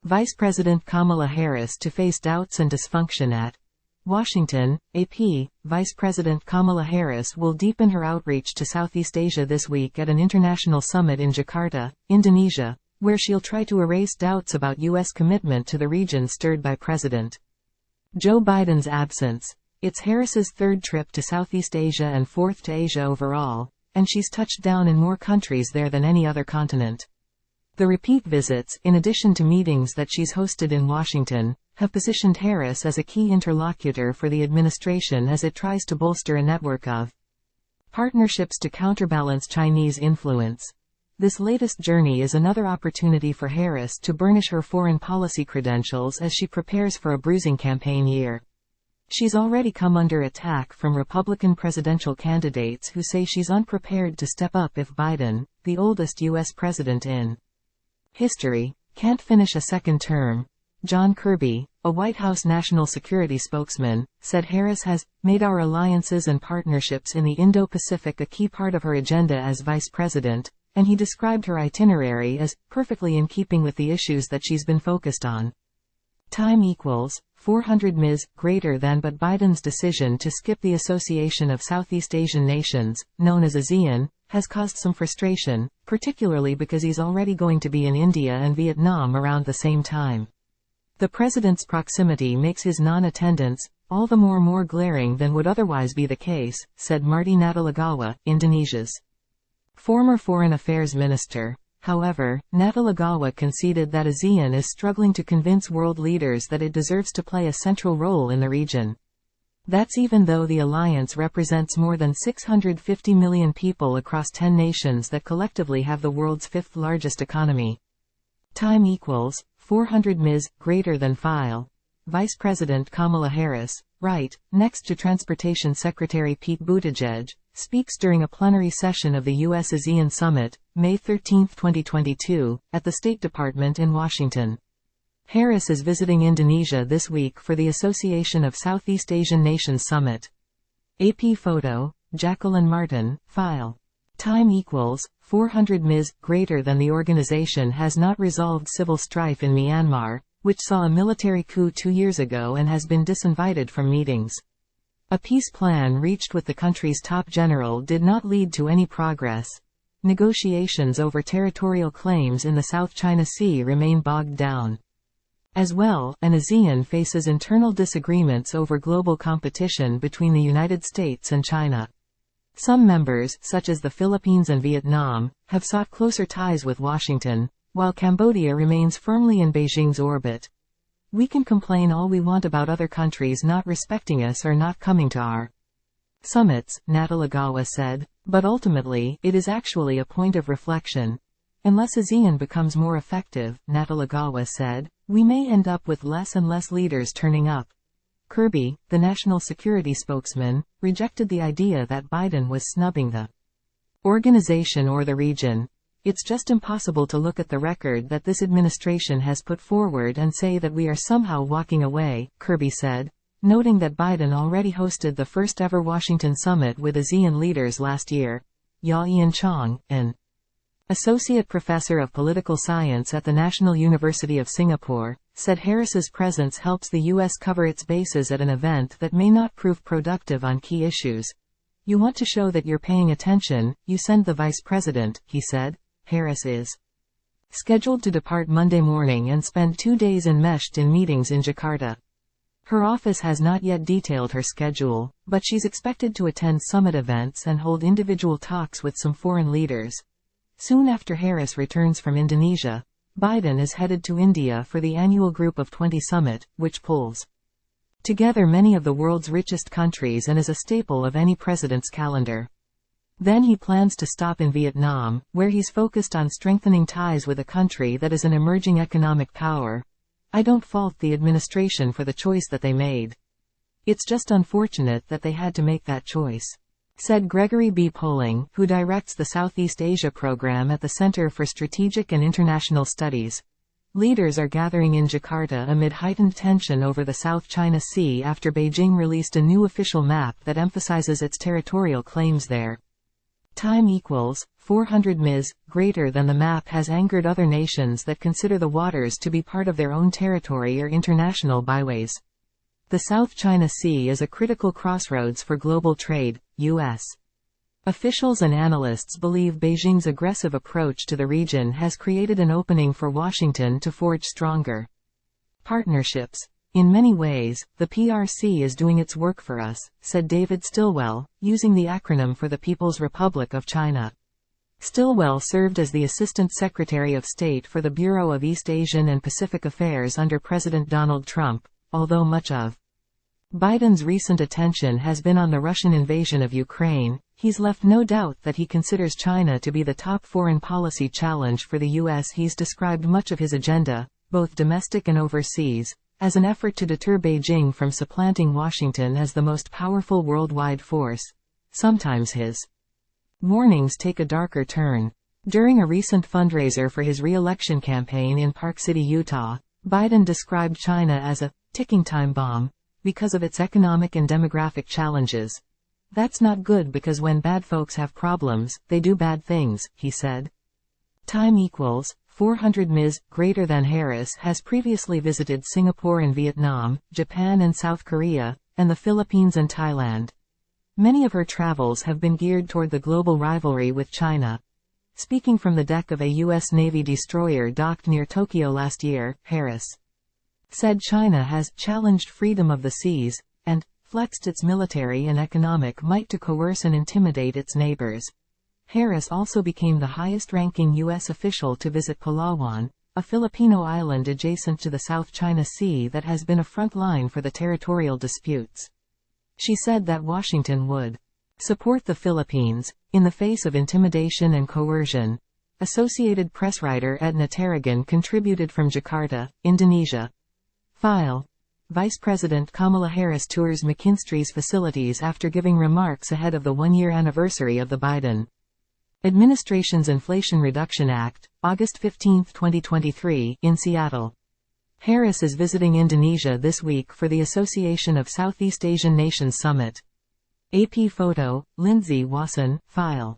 Vice President Kamala Harris to face doubts and dysfunction at Washington, AP. Vice President Kamala Harris will deepen her outreach to Southeast Asia this week at an international summit in Jakarta, Indonesia, where she'll try to erase doubts about U.S. commitment to the region stirred by President Joe Biden's absence. It's Harris's third trip to Southeast Asia and fourth to Asia overall, and she's touched down in more countries there than any other continent. The repeat visits, in addition to meetings that she's hosted in Washington, have positioned Harris as a key interlocutor for the administration as it tries to bolster a network of partnerships to counterbalance Chinese influence. This latest journey is another opportunity for Harris to burnish her foreign policy credentials as she prepares for a bruising campaign year. She's already come under attack from Republican presidential candidates who say she's unprepared to step up if Biden, the oldest U.S. president in history, can't finish a second term. John Kirby, a White House national security spokesman, said Harris has made our alliances and partnerships in the Indo-Pacific a key part of her agenda as vice president, and he described her itinerary as perfectly in keeping with the issues that she's been focused on. Time equals 400 ms greater than but Biden's decision to skip the Association of Southeast Asian Nations, known as ASEAN, has caused some frustration, particularly because he's already going to be in India and Vietnam around the same time. The president's proximity makes his non-attendance all the more glaring than would otherwise be the case, said Marty Natalegawa, Indonesia's former foreign affairs minister. However, Natalegawa conceded that ASEAN is struggling to convince world leaders that it deserves to play a central role in the region. That's even though the alliance represents more than 650 million people across 10 nations that collectively have the world's fifth largest economy. Time equals 400 ms greater than file. Vice President Kamala Harris, right next to Transportation Secretary Pete Buttigieg, speaks during a plenary session of the U.S. ASEAN Summit, May 13, 2022, at the State Department in Washington. Harris is visiting Indonesia this week for the Association of Southeast Asian Nations Summit. AP photo, Jacqueline Martin, file. Time equals 400 ms greater than the organization has not resolved civil strife in Myanmar, which saw a military coup 2 years ago and has been disinvited from meetings. A peace plan reached with the country's top general did not lead to any progress. Negotiations over territorial claims in the South China Sea remain bogged down. As well, ASEAN faces internal disagreements over global competition between the United States and China. Some members, such as the Philippines and Vietnam, have sought closer ties with Washington, while Cambodia remains firmly in Beijing's orbit. We can complain all we want about other countries not respecting us or not coming to our summits, Natalegawa said, but ultimately, it is actually a point of reflection. Unless ASEAN becomes more effective, Natalegawa said, we may end up with less and less leaders turning up. Kirby, the national security spokesman, rejected the idea that Biden was snubbing the organization or the region. It's just impossible to look at the record that this administration has put forward and say that we are somehow walking away, Kirby said, noting that Biden already hosted the first ever Washington summit with ASEAN leaders last year. Ya-Ian Chong, an associate professor of political science at the National University of Singapore, said Harris's presence helps the U.S. cover its bases at an event that may not prove productive on key issues. You want to show that you're paying attention, you send the vice president, he said. Harris is scheduled to depart Monday morning and spend 2 days enmeshed in meetings in Jakarta. Her office has not yet detailed her schedule, but she's expected to attend summit events and hold individual talks with some foreign leaders. Soon after Harris returns from Indonesia, Biden is headed to India for the annual Group of 20 summit, which pulls together many of the world's richest countries and is a staple of any president's calendar. Then he plans to stop in Vietnam, where he's focused on strengthening ties with a country that is an emerging economic power. I don't fault the administration for the choice that they made. It's just unfortunate that they had to make that choice, said Gregory B. Poling, who directs the Southeast Asia program at the Center for Strategic and International Studies. Leaders are gathering in Jakarta amid heightened tension over the South China Sea after Beijing released a new official map that emphasizes its territorial claims there. Time equals 400 ms, greater than the map has angered other nations that consider the waters to be part of their own territory or international byways. The South China Sea is a critical crossroads for global trade, U.S. officials and analysts believe Beijing's aggressive approach to the region has created an opening for Washington to forge stronger partnerships. In many ways, the PRC is doing its work for us, said David Stilwell, using the acronym for the People's Republic of China. Stilwell served as the Assistant Secretary of State for the Bureau of East Asian and Pacific Affairs under President Donald Trump, although much of Biden's recent attention has been on the Russian invasion of Ukraine. He's left no doubt that he considers China to be the top foreign policy challenge for the U.S. He's described much of his agenda, both domestic and overseas, as an effort to deter Beijing from supplanting Washington as the most powerful worldwide force. Sometimes his warnings take a darker turn. During a recent fundraiser for his re-election campaign in Park City, Utah, Biden described China as a ticking time bomb because of its economic and demographic challenges. That's not good because when bad folks have problems, they do bad things, he said. Time equals 400 ms, greater than Harris has previously visited Singapore and Vietnam, Japan and South Korea, and the Philippines and Thailand. Many of her travels have been geared toward the global rivalry with China. Speaking from the deck of a U.S. Navy destroyer docked near Tokyo last year, Harris said China has challenged freedom of the seas, and flexed its military and economic might to coerce and intimidate its neighbors. Harris also became the highest-ranking U.S. official to visit Palawan, a Filipino island adjacent to the South China Sea that has been a front line for the territorial disputes. She said that Washington would support the Philippines in the face of intimidation and coercion. Associated Press writer Edna Tarragon contributed from Jakarta, Indonesia. File. Vice President Kamala Harris tours McKinstry's facilities after giving remarks ahead of the one-year anniversary of the Biden administration's Inflation Reduction Act, August 15, 2023, in Seattle. Harris is visiting Indonesia this week for the Association of Southeast Asian Nations Summit. AP photo, Lindsay Wasson, file.